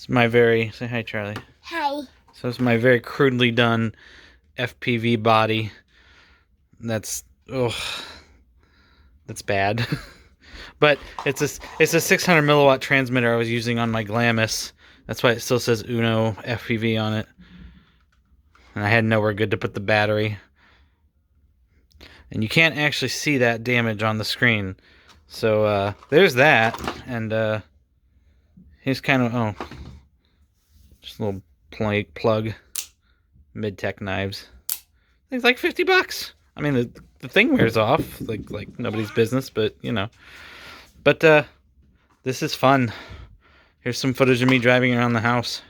It's my very, say hi, Charlie. Hi. So it's my very crudely done FPV body. That's, that's bad. But it's a 600 milliwatt transmitter I was using on my Glamis. That's why it still says Uno FPV on it. And I had nowhere good to put the battery. And you can't actually see that damage on the screen. So there's that. And here's kind of, just a little plug. Mid-tech knives. It's like $50. I mean, the thing wears off like nobody's business, but you know. But this is fun. Here's some footage of me driving around the house.